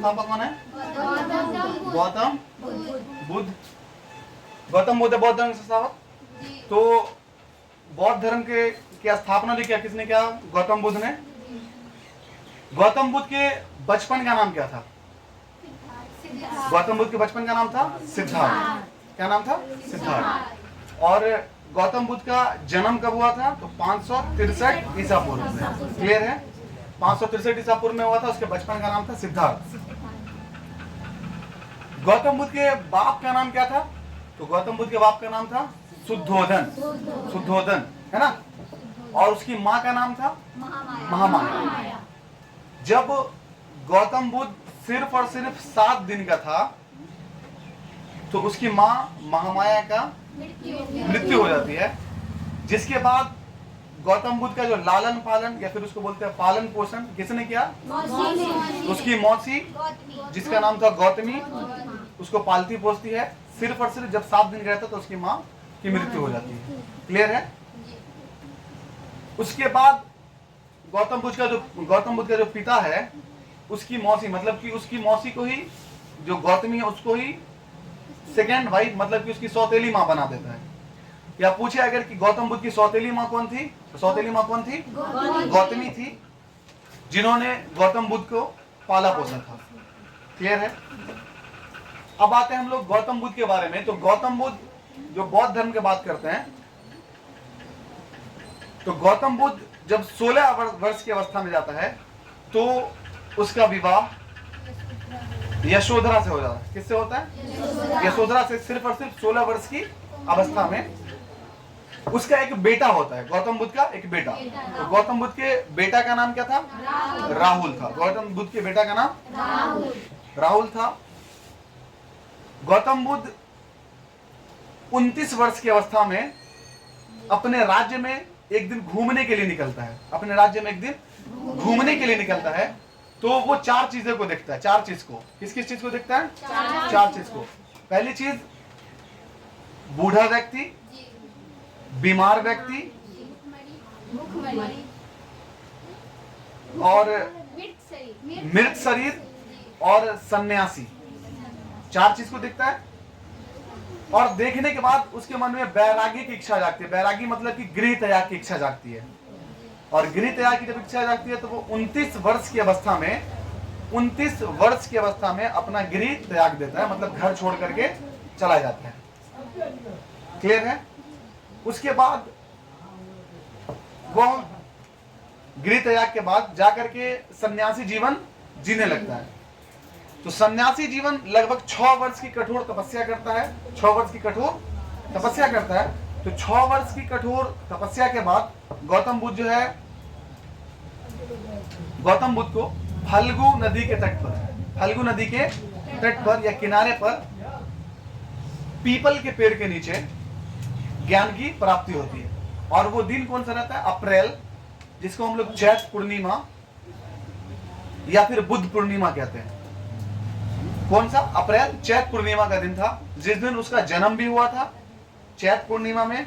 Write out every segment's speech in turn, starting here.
संस्थापक कौन है? गौतम बुद्ध। गौतम बुद्ध बौद्ध धर्म के संस्थापक। तो बौद्ध धर्म के क्या स्थापना भी किया किसने किया? गौतम बुद्ध ने। गौतम बुद्ध के बचपन का नाम क्या था? गौतम बुद्ध के बचपन का नाम था सिद्धार्थ। क्या नाम था? सिद्धार्थ। और गौतम बुद्ध का जन्म कब हुआ था? तो 563 ईसा पूर्व में। क्लियर है? 563 ईसा पूर्व में हुआ था। उसके बचपन का नाम था सिद्धार्थ। गौतम बुद्ध के बाप का नाम क्या था? तो गौतम बुद्ध के बाप का नाम था शुद्धोधन। शुद्धोधन है ना। और उसकी माँ का नाम था महामाया। जब गौतम बुद्ध सिर्फ और सिर्फ 7 दिन का था तो उसकी माँ महामाया का मृत्यु हो जाती है, जिसके बाद गौतम बुद्ध का जो लालन पालन या फिर उसको बोलते हैं पालन पोषण किसने किया? उसकी मौसी जिसका नाम था गौतमी उसको पालती पोसती है। सिर्फ और सिर्फ जब 7 दिन रहता तो उसकी माँ की मृत्यु हो जाती है। क्लियर है? उसके बाद गौतम बुद्ध का जो पिता है उसकी मौसी, मतलब कि उसकी मौसी को ही, जो गौतमी है उसको ही सेकेंड वाइफ, मतलब कि उसकी सौतेली माँ बना देता है। या पूछे अगर कि गौतम बुद्ध की सौतेली माँ कौन थी? तो सौतेली माँ कौन थी? गौतमी थी, जिन्होंने गौतम बुद्ध को पाला पोसा था। क्लियर है? अब आते हैं हम लोग गौतम बुद्ध के बारे में। तो गौतम बुद्ध जो बौद्ध धर्म की बात करते हैं, तो गौतम बुद्ध जब 16 वर्ष की अवस्था में जाता है तो उसका विवाह यशोधरा से हो जाता है। किससे होता है? यशोधरा से। सिर्फ और सिर्फ 16 वर्ष की अवस्था में उसका एक बेटा होता है। गौतम बुद्ध का एक बेटा। तो गौतम बुद्ध के बेटा का नाम क्या था? राहुल था। गौतम बुद्ध के बेटा का नाम राहुल था। गौतम बुद्ध 29 वर्ष की अवस्था में अपने राज्य में एक दिन घूमने के लिए निकलता है। अपने राज्य में एक दिन घूमने के लिए निकलता है तो वो 4 चीजें को देखता है। 4 चीज को। किस किस चीज को देखता है? 4 चीज को। पहली चीज, बूढ़ा व्यक्ति, बीमार व्यक्ति और मृत शरीर और सन्यासी। 4 चीज को देखता है। और देखने के बाद उसके मन में बैरागी की इच्छा जागती है। बैरागी मतलब कि गृह त्याग की इच्छा जागती है। और गृह त्याग की जब इच्छा जागती है तो वो 29 वर्ष की अवस्था में अपना गृह त्याग देता है, मतलब घर छोड़ करके चला जाता है। क्लियर है? उसके बाद वो गृह त्याग के बाद जाकर के सन्यासी जीवन जीने लगता है। तो सन्यासी जीवन लगभग 6 वर्ष की कठोर तपस्या करता है। 6 वर्ष की कठोर तपस्या करता है। तो 6 वर्ष की कठोर तपस्या के बाद गौतम बुद्ध जो है, गौतम बुद्ध को फल्गु नदी के तट पर या किनारे पर पीपल के पेड़ के नीचे ज्ञान की प्राप्ति होती है। और वो दिन कौन सा रहता है? अप्रैल, जिसको हम लोग चैत पूर्णिमा या फिर बुद्ध पूर्णिमा कहते हैं। कौन सा? अप्रैल, चैत पूर्णिमा का दिन था, जिस दिन उसका जन्म भी हुआ था। चैत पूर्णिमा में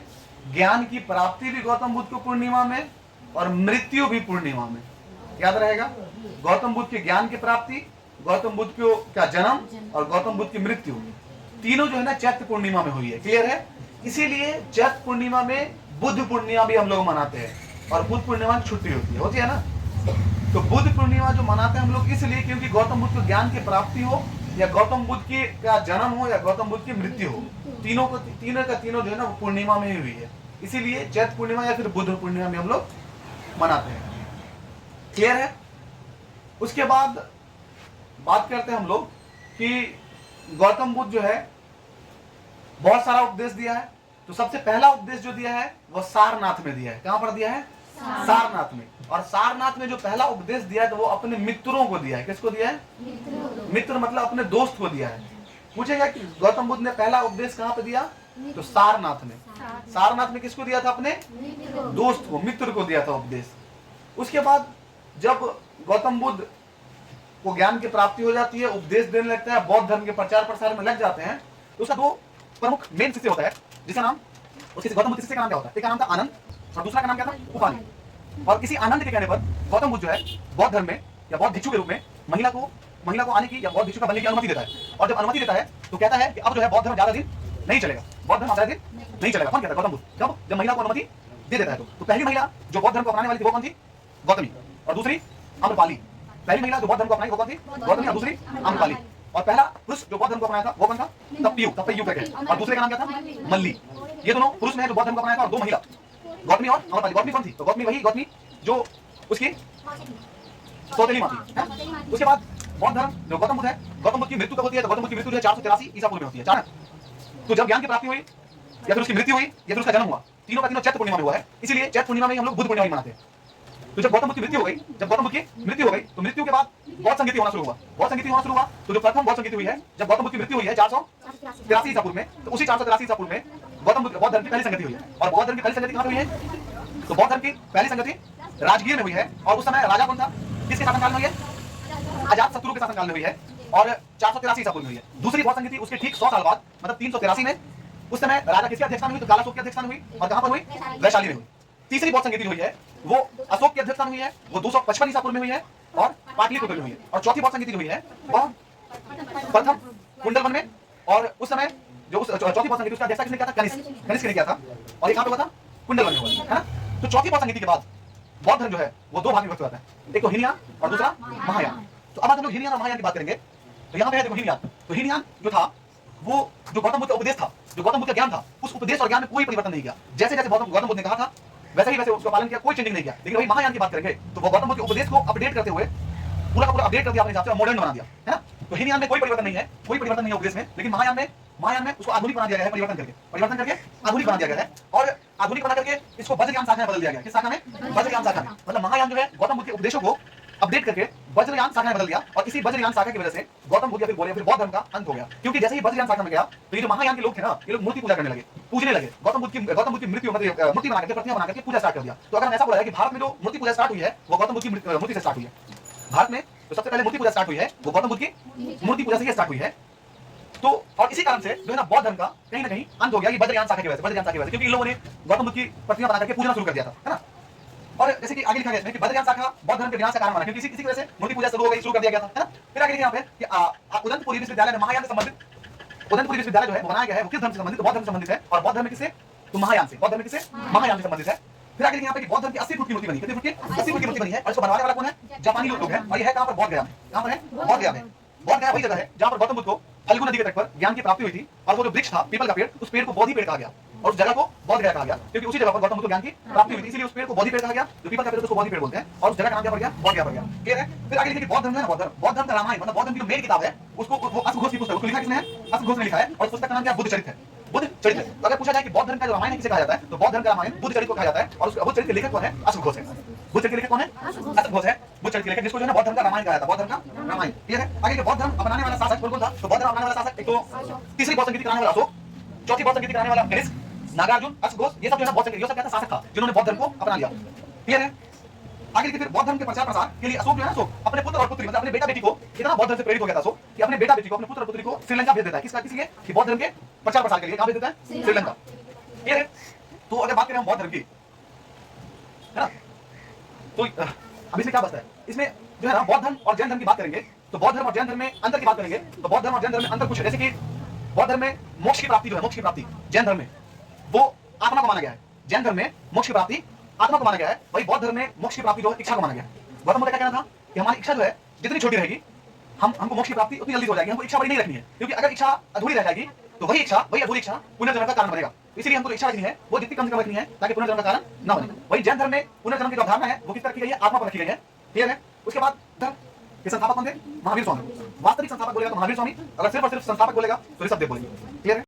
ज्ञान की प्राप्ति भी गौतम बुद्ध को पूर्णिमा में और मृत्यु भी पूर्णिमा में। याद रहेगा? गौतम बुद्ध के ज्ञान की प्राप्ति, गौतम बुद्ध का जन्म और गौतम बुद्ध की मृत्यु, तीनों जो है ना चैत्र पूर्णिमा में हुई है। क्लियर है? इसीलिए चैत्र पूर्णिमा में बुद्ध पूर्णिमा भी हम लोग मनाते हैं और बुद्ध पूर्णिमा की छुट्टी होती है ना। तो बुद्ध पूर्णिमा जो मनाते हैं हम लोग इसलिए क्योंकि गौतम बुद्ध को ज्ञान की प्राप्ति हो या गौतम बुद्ध की का जन्म हो या गौतम बुद्ध की मृत्यु हो, तीनों जो है ना वो पूर्णिमा में ही हुई है। इसीलिए चैत्र पूर्णिमा या फिर बुद्ध पूर्णिमा में हम लोग मनाते हैं। क्लियर है? उसके बाद बात करते हैं हम लोग कि गौतम बुद्ध जो है बहुत सारा उपदेश दिया है। तो सबसे पहला उपदेश जो दिया है वो सारनाथ में दिया है। कहां पर दिया है? सारनाथ में। और सारनाथ में जो पहला उपदेश दिया है तो वो अपने मित्रों को दिया है। किसको दिया है? मित्र मतलब अपने दोस्त को दिया है। पूछेगा कि गौतम बुद्ध ने पहला उपदेश कहां पे दिया? तो सारनाथ में। सारनाथ में किसको दिया था? अपने दोस्त को, मित्र को दिया था उपदेश। उसके बाद जब गौतम बुद्ध को ज्ञान की प्राप्ति हो जाती है, उपदेश देने लगता है, बौद्ध धर्म के प्रचार प्रसार में लग जाते हैं, तो उसका 2 प्रमुख मेन शिष्य होता है, जिसका नाम, उसके गौतम बुद्ध शिष्य का नाम क्या होता है? एक का नाम था आनंद और दूसरा का नाम क्या था? उपाली। और किसी आनंद के कहने पर गौतम बुद्ध जो है बौद्ध धर्म में या बौद्ध भिक्षु के रूप में महिला को महिला को आने की या बौद्ध भिक्षु का बनने की अनुमति देता है, और जब अनुमति देता है तो कहता है कि अब जो है बौद्ध धर्म ज्यादा दिन नहीं चलेगा, बौद्ध धर्म ज्यादा दिन नहीं चलेगा। कौन कहता है? गौतम बुद्ध। कब? जब महिला को अनुमति दे देता है। तो पहली महिला जो बौद्ध धर्म को अपनाने वाली थी वो कौन थी? गौतमी। और दूसरी अम्रपाली। पहली महिला जो बौद्ध धर्म को अपनाई वो कौन थी? गौतमी। और दूसरी अम्रपाली। और पहला पुरुष जो बौद्ध धर्म को अपनाया था वो कौन था? तप्पयु करके। और दूसरे का नाम क्या था? मल्ली। ये दोनों पुरुष ने जो बौद्ध धर्म को अपनाया था, और दो महिला, गौतमी और अम्रपाली। गौतमी कौन थी? तो गौतमी वही गौतमी जो उसकी सौतेली माँ थी। उसके बाद बौद्ध धर्म जो गौतम बुद्ध है, गौतम बुद्ध की मृत्यु कब होती है? तो गौतम बुद्ध की मृत्यु 483 ईसा पूर्व में होती है। चाणक्य। तो जब ज्ञान की प्राप्ति हुई, या फिर उसकी मृत्यु हुई, या फिर उसका जन्म हुआ, तीनों का तीनों चैत्र पूर्णिमा में हुआ है। इसीलिए चैत्र पूर्णिमा में हम लोग बुद्ध पूर्णिमा मनाते हैं। तो जब गौतम बुद्ध की मृत्यु हो गई, तो मृत्यु के बाद बौद्ध संगीति होना शुरू हुआ। तो जो प्रथम बौद्ध संगीति हुई है, जब गौतम बुद्ध की मृत्यु हुई है 483 ईसा पूर्व में, तो उसी 483 ईसा पूर्व में गौतम बुद्ध बौद्ध धर्म की पहली संगति हुई है। और बौद्ध धर्म की पहली संगति कहाँ हुई है? तो बौद्ध धर्म की पहली संगति राजगीर में हुई है। और उस समय राजा कौन था? किसके शासनकाल में हुई है? अजातशत्रु के शासनकाल में हुई है, और 483 ईसा पूर्व में हुई है। दूसरी बौद्ध संगति उसके ठीक 100 साल बाद, मतलब 383 में, उस समय राजा किसके अध्यक्षता में हुई? तो कालाशोक के अध्यक्षता में हुई। और कहां पर हुई? वैशाली में हुई। तीसरी बौद्ध संगति हुई है वो अशोक की अध्यक्षता में हुई है, वो 255 ईसा पूर्व में हुई है, और पाटलिपुत्र में हुई है। और चौथी बौद्ध संगति हुई है वो प्रथम कुंडलवन में, और उस समय जो उस चौथी बौद्ध संगति उसका अध्यक्षता किसने किया था? कनिष्क ने किया था। और ये कहां पे हुआ था? कुंडलवन में हुआ है ना। तो चौथी बौद्ध संगति के बाद बौद्ध धर्म जो है वो दो भाग में विभक्त होता है, एक तो हीनयान और दूसरा महायान। तो अब हम लोग हीनयान और महायान की बात करेंगे। तो यहाँ पे है देखो हीनयान। तो हीनयान जो था वो जो गौतम बुद्ध का उपदेश था, जो गौतम बुद्ध का ज्ञान था, उस उपदेश और ज्ञान में कोई परिवर्तन नहीं किया। जैसे जैसे गौतम बुद्ध ने कहा था वैसे ही वैसे उसका पालन किया, कोई चेंजिंग नहीं किया। लेकिन वही महायान की बात करेंगे तो वो गौतम बुद्ध के उपदेश को अपडेट करते हुए पूरा का पूरा अपडेट कर दिया अपने हिसाब से, मॉडर्न बना दिया, है ना। तो हीनयान में कोई परिवर्तन नहीं है, कोई परिवर्तन नहीं है उपदेश में। लेकिन महायान में उसको आधुनिक बना दिया गया है, परिवर्तन करके आधुनिक बना दिया गया है। और आधुनिक बना करके इसको वज्रयान शाखा में बदल दिया गया। किस शाखा में? वज्रयान शाखा में। मतलब महायान जो है गौतम बुद्ध के उपदेशों को अपडेट करके वज्रयान शाखा में बदल दिया। और इसी वज्रयान शाखा की वजह से गौतम बुद्ध फिर बौद्ध धर्म का अंत हो गया। क्योंकि जैसे ही वज्रयान शाखा में गया तो ये जो महायान के लोग थे ना, ये लोग मूर्ति पूजा करने लगे, पूजने लगे। गौतम बुद्ध की मृत्यु मतलब मूर्ति बना करके, प्रतिमा बना करके पूजा स्टार्ट कर दिया। तो अगर हम ऐसा बोला है कि भारत में जो मूर्ति पूजा स्टार्ट हुई है वो गौतम बुद्ध की मूर्ति से स्टार्ट हुई है। भारत में तो सबसे पहले मूर्ति पूजा स्टार्ट हुई है वो गौतम बुद्ध की मूर्ति पूजा से स्टार्ट हुई है। तो और इसी कारण से जो है ना बौद्ध धर्म का कहीं ना कहीं अंत हो गया, ये वज्रयान शाखा की वजह से, क्योंकि इन लोगों ने गौतम बुद्ध की प्रतिमा बना करके पूजना शुरू कर दिया था, है ना। और जैसे कि आगे लिखा गया है कि वज्रयान शाखा बौद्ध धर्म के विनाश का कारण बना, क्योंकि इसी की वजह से मूर्ति पूजा शुरू कर दिया गया था, है ना। फिर आगे लिखा यहाँ पे कि उदंतपुरी विश्वविद्यालय में महायान से संबंधित उदंतपुरी विश्वविद्यालय जो है वो बनाया गया है, वो किस धर्म से संबंधित? बौद्ध धर्म से संबंधित है। और बौद्ध धर्म किससे? तो महायान से। बौद्ध धर्म किससे? महायान से संबंधित है। फिर आगे यहाँ पे बौद्ध धर्म की 80 फुट की मूर्ति बनी। कितनी फुट की? 80 फुट की मूर्ति बनी है। और इसको बनवाने वाला कौन है? जापानी लोग हैं। और ये है कहाँ पर? बोध गया में। कहाँ पर है? बोध गया में। बोध गया वही जगह है जहाँ पर गौतम बुद्ध को फल्गु नदी के तट पर ज्ञान की प्राप्ति हुई थी। और वो जो वृक्ष था पीपल का पेड़, उस पेड़ को बोधि पेड़ कहा गया, और उस जगह को बोध गया कहा गया, क्योंकि उसी जगह पर गौतम बुद्ध को ज्ञान की प्राप्ति हुई थी। इसलिए उस पेड़ को बोधि पेड़ कहा गया। जो पीपल का पेड़ उसको बोधि पेड़ बोलते हैं, और उस जगह का नाम क्या पड़ गया? बोध गया पड़ गया। क्लियर है। फिर आगे लिखा कि बौद्ध धर्म है ना, बौद्ध धर्म का रामायण मतलब बौद्ध धर्म की जो मेन किताब है उसको वो अश्वघोष की पुस्तक, उसको लिखा किसने है? अश्वघोष ने लिखा है। और उस पुस्तक का नाम क्या? बुद्ध चरित्र है। बुद्ध चरित्र। तो अगर पूछा जाए कि बौद्ध धर्म का जो रामायण है किसे कहा जाता है, तो बौद्ध धर्म का रामायण बुद्ध चरित्र को कहा जाता है। और उस बुद्ध चरित्र के लेखक कौन है? अश्वघोष है। बुद्ध चरित्र के लेखक कौन है? अश्वघोष है। बुद्ध चरित्र के लेखक जिसको जो है बौद्ध धर्म का रामायण कहा जाता है, बौद्ध धर्म का रामायण। क्लियर है। आगे बौद्ध धर्म अपनाने वाला शासक कौन था? तो बौद्ध धर्म अपनाने वाला शासक एक तो तीसरी बौद्ध संगीति कराने वाला अशोक, चौथी बौद्ध संगीति कराने वाला कनिष्क, नागार्जुन, अश्वघोष, ये सब जो है बौद्ध संगीति, ये सब क्या था? शासक था जिन्होंने बौद्ध धर्म को अपना लिया। क्लियर है। आगे फिर बौद्ध धर्म के प्रचार प्रसार के लिए अशोक जो है अशोक अपने पुत्र और पुत्री मतलब अपने बेटा बेटी को इतना बौद्ध धर्म से प्रेरित हो गया था अशोक कि अपने बेटा बेटी को, अपने पुत्र और पुत्री को श्रीलंका भेज देता है। किसका? किसी कि बौद्ध धर्म के प्रचार प्रसार के लिए। कहां भेज देता है? श्रीलंका। क्लियर है। तो अगर बात करें हम बौद्ध धर्म की, है ना, तो अब इसमें क्या बचता है? इसमें जो है ना बौद्ध धर्म और जैन धर्म की बात करेंगे तो बौद्ध धर्म और जैन धर्म में अंतर की बात करेंगे। तो बौद्ध धर्म और जैन धर्म में अंतर कुछ है, जैसे कि बौद्ध धर्म में मोक्ष की प्राप्ति जो है, मोक्ष की प्राप्ति जैन धर्म में वो आत्मा को माना गया है। जैन धर्म में मोक्ष की प्राप्ति आत्मा को माना गया है, वही बौद्ध धर्म में मोक्ष की प्राप्ति जो है इच्छा को माना गया है। गौतम बुद्ध का कहना था कि हमारी इच्छा जो है जितनी छोटी रहेगी हमको मोक्ष की प्राप्ति उतनी जल्दी हो जाएगी। हमको इच्छा बड़ी नहीं रखनी है, क्योंकि अगर इच्छा अधूरी रह जाएगी तो वही अधूरी इच्छा पुनर्जन्म का कारण बनेगा। इसलिए हमको इच्छा रखनी है वो जितनी कम से कम रखनी है ताकि पुनर्जन्म का कारण न बने। वही जैन धर्म में पुनर्जन्म की जो धारणा है वो किस तरह की गई है? आत्मा पर रखी गई है। क्लियर है। उसके बाद धर्म के संस्थापक कौन थे? महावीर स्वामी। वास्तविक संस्थापक बोलेगा तो महावीर स्वामी, अगर सिर्फ और सिर्फ संस्थापक बोलेगा तो ऋषभदेव बोलेंगे। क्लियर है।